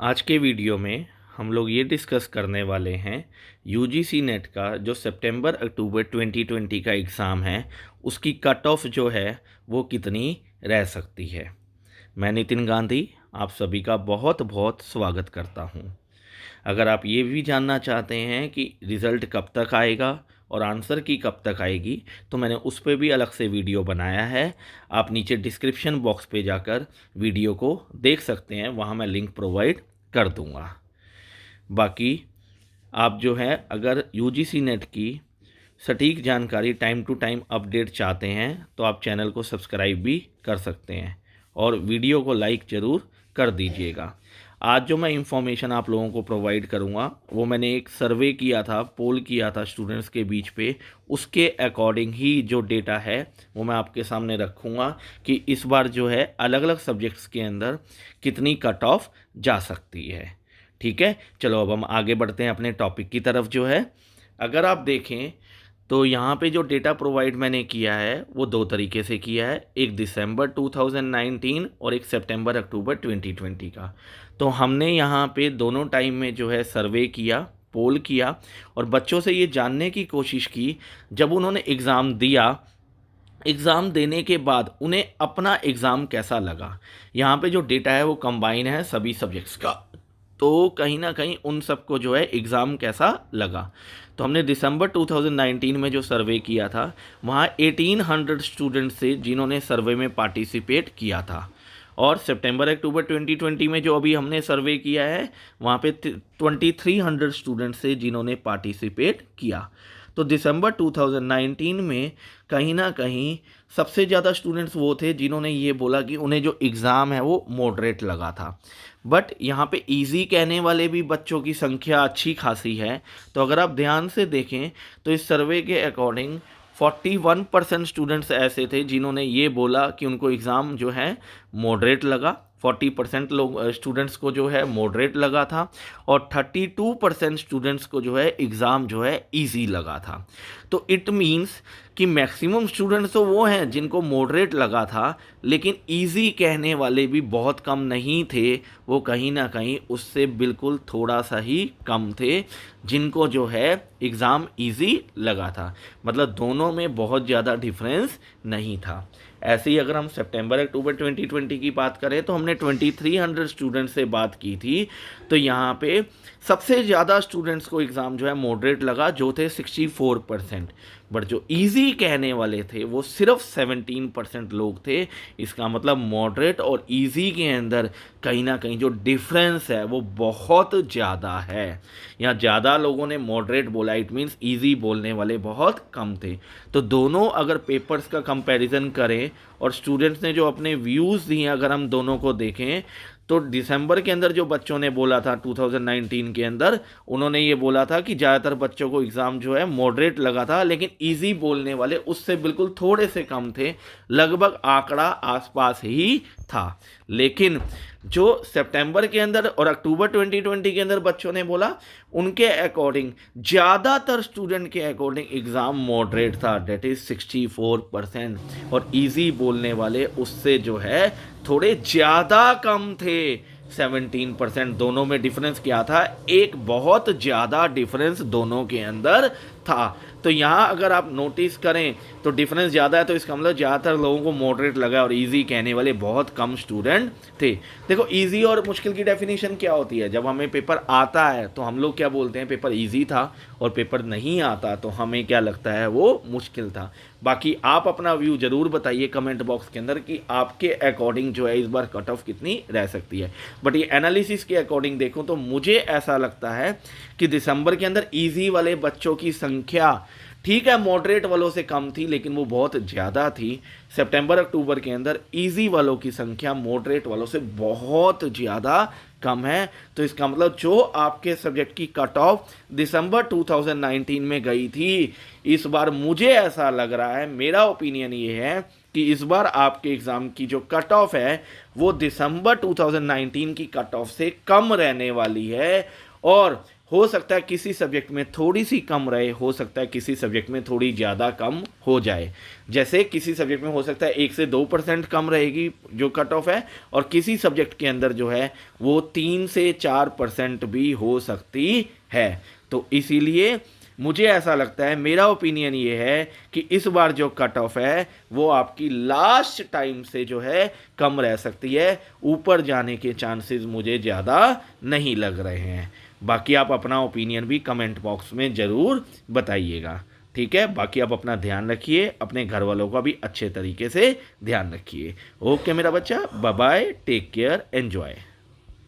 आज के वीडियो में हम लोग ये डिस्कस करने वाले हैं यूजीसी नेट का जो सितंबर अक्टूबर 2020 का एग्ज़ाम है उसकी कट ऑफ जो है वो कितनी रह सकती है। मैं नितिन गांधी आप सभी का बहुत बहुत स्वागत करता हूँ। अगर आप ये भी जानना चाहते हैं कि रिज़ल्ट कब तक आएगा और आंसर की कब तक आएगी तो मैंने उस पर भी अलग से वीडियो बनाया है। आप नीचे डिस्क्रिप्शन बॉक्स पे जाकर वीडियो को देख सकते हैं, वहाँ मैं लिंक प्रोवाइड कर दूंगा। बाकी आप जो है अगर यूजीसी नेट की सटीक जानकारी टाइम टू टाइम अपडेट चाहते हैं तो आप चैनल को सब्सक्राइब भी कर सकते हैं और वीडियो को लाइक ज़रूर कर दीजिएगा। आज जो मैं इंफॉर्मेशन आप लोगों को प्रोवाइड करूंगा वो मैंने एक सर्वे किया था, पोल किया था स्टूडेंट्स के बीच पे, उसके अकॉर्डिंग ही जो डेटा है वो मैं आपके सामने रखूंगा कि इस बार जो है अलग अलग सब्जेक्ट्स के अंदर कितनी कट ऑफ जा सकती है। ठीक है, चलो अब हम आगे बढ़ते हैं अपने टॉपिक की तरफ। जो है अगर आप देखें तो यहाँ पे जो डेटा प्रोवाइड मैंने किया है वो दो तरीके से किया है, एक दिसंबर 2019 और एक सितंबर अक्टूबर 2020 का। तो हमने यहाँ पे दोनों टाइम में जो है सर्वे किया, पोल किया और बच्चों से ये जानने की कोशिश की जब उन्होंने एग्ज़ाम दिया, एग्ज़ाम देने के बाद उन्हें अपना एग्ज़ाम कैसा लगा। यहाँ पे जो डेटा है वो कंबाइन है सभी सब्जेक्ट्स का, तो कहीं ना कहीं उन सबको जो है एग्ज़ाम कैसा लगा। तो हमने दिसंबर 2019 में जो सर्वे किया था वहाँ 1800 स्टूडेंट्स थे जिन्होंने सर्वे में पार्टिसिपेट किया था, और सितंबर अक्टूबर 2020 में जो अभी हमने सर्वे किया है वहाँ पे 2300 स्टूडेंट्स थे जिन्होंने पार्टिसिपेट किया। तो दिसंबर 2019 में कहीं ना कहीं सबसे ज़्यादा स्टूडेंट्स वो थे जिन्होंने ये बोला कि उन्हें जो एग्ज़ाम है वो मॉडरेट लगा था। बट यहाँ पे इजी कहने वाले भी बच्चों की संख्या अच्छी खासी है। तो अगर आप ध्यान से देखें तो इस सर्वे के अकॉर्डिंग 41% स्टूडेंट्स ऐसे थे जिन्होंने ये बोला कि उनको एग्ज़ाम जो है मॉडरेट लगा, 40% लोग स्टूडेंट्स को जो है मॉडरेट लगा था और 32% स्टूडेंट्स को जो है एग्ज़ाम जो है इजी लगा था। तो इट मीन्स कि मैक्सिमम स्टूडेंट्स तो वो हैं जिनको मॉडरेट लगा था, लेकिन इजी कहने वाले भी बहुत कम नहीं थे, वो कहीं ना कहीं उससे बिल्कुल थोड़ा सा ही कम थे जिनको जो है एग्ज़ाम इजी लगा था। मतलब दोनों में बहुत ज़्यादा डिफरेंस नहीं था। ऐसे ही अगर हम सितंबर अक्टूबर 2020 की बात करें तो हमने 2300 स्टूडेंट से बात की थी। तो यहाँ पे सबसे ज़्यादा स्टूडेंट्स को एग्ज़ाम जो है मॉडरेट लगा जो थे 64%, बट जो इजी कहने वाले थे वो सिर्फ 17% लोग थे। इसका मतलब मॉडरेट और इजी के अंदर कहीं ना कहीं जो डिफरेंस है वो बहुत ज़्यादा है। यहाँ ज़्यादा लोगों ने मॉडरेट बोला, इट मीन्स इजी बोलने वाले बहुत कम थे। तो दोनों अगर पेपर्स का कंपैरिजन करें और स्टूडेंट्स ने जो अपने व्यूज़ दिए अगर हम दोनों को देखें तो दिसंबर के अंदर जो बच्चों ने बोला था 2019 के अंदर, उन्होंने ये बोला था कि ज़्यादातर बच्चों को एग्ज़ाम जो है मॉडरेट लगा था, लेकिन इजी बोलने वाले उससे बिल्कुल थोड़े से कम थे, लगभग आंकड़ा आसपास ही था। लेकिन जो सितंबर के अंदर और अक्टूबर 2020 के अंदर बच्चों ने बोला उनके अकॉर्डिंग ज़्यादातर स्टूडेंट के अकॉर्डिंग एग्ज़ाम मॉडरेट था, डेट इज़ 64%, और इजी बोलने वाले उससे जो है थोड़े ज़्यादा कम थे, 17%। दोनों में डिफरेंस क्या था? एक बहुत ज़्यादा डिफरेंस दोनों के अंदर था। तो यहाँ अगर आप नोटिस करें तो डिफरेंस ज़्यादा है, तो इसका मतलब ज़्यादातर लोगों को मॉडरेट लगा और इजी कहने वाले बहुत कम स्टूडेंट थे। देखो इजी और मुश्किल की डेफिनेशन क्या होती है, जब हमें पेपर आता है तो हम लोग क्या बोलते हैं, पेपर इजी था, और पेपर नहीं आता तो हमें क्या लगता है, वो मुश्किल था। बाकी आप अपना व्यू ज़रूर बताइए कमेंट बॉक्स के अंदर कि आपके अकॉर्डिंग जो है इस बार कट ऑफ कितनी रह सकती है। बट ये एनालिसिस के अकॉर्डिंग देखूं तो मुझे ऐसा लगता है कि दिसंबर के अंदर इजी वाले बच्चों की संख्या ठीक है मॉडरेट वालों से कम थी, लेकिन वो बहुत ज़्यादा थी। सितंबर अक्टूबर के अंदर इजी वालों की संख्या मॉडरेट वालों से बहुत ज़्यादा कम है। तो इसका मतलब जो आपके सब्जेक्ट की कट ऑफ दिसंबर 2019 में गई थी, इस बार मुझे ऐसा लग रहा है, मेरा ओपिनियन ये है कि इस बार आपके एग्ज़ाम की जो कट ऑफ है वो दिसंबर 2019 की कट ऑफ से कम रहने वाली है। और हो सकता है किसी सब्जेक्ट में थोड़ी सी कम रहे, हो सकता है किसी सब्जेक्ट में थोड़ी ज़्यादा कम हो जाए। जैसे किसी सब्जेक्ट में हो सकता है 1 से 2% कम रहेगी जो कट ऑफ है, और किसी सब्जेक्ट के अंदर जो है वो 3 से 4% भी हो सकती है। तो इसीलिए मुझे ऐसा लगता है, मेरा ओपिनियन ये है कि इस बार जो कट ऑफ है वो आपकी लास्ट टाइम से जो है कम रह सकती है, ऊपर जाने के चांसेस मुझे ज़्यादा नहीं लग रहे हैं। बाकी आप अपना ओपिनियन भी कमेंट बॉक्स में ज़रूर बताइएगा, ठीक है। बाकी आप अपना ध्यान रखिए, अपने घर वालों का भी अच्छे तरीके से ध्यान रखिए। ओके मेरा बच्चा, bye bye, take care, enjoy.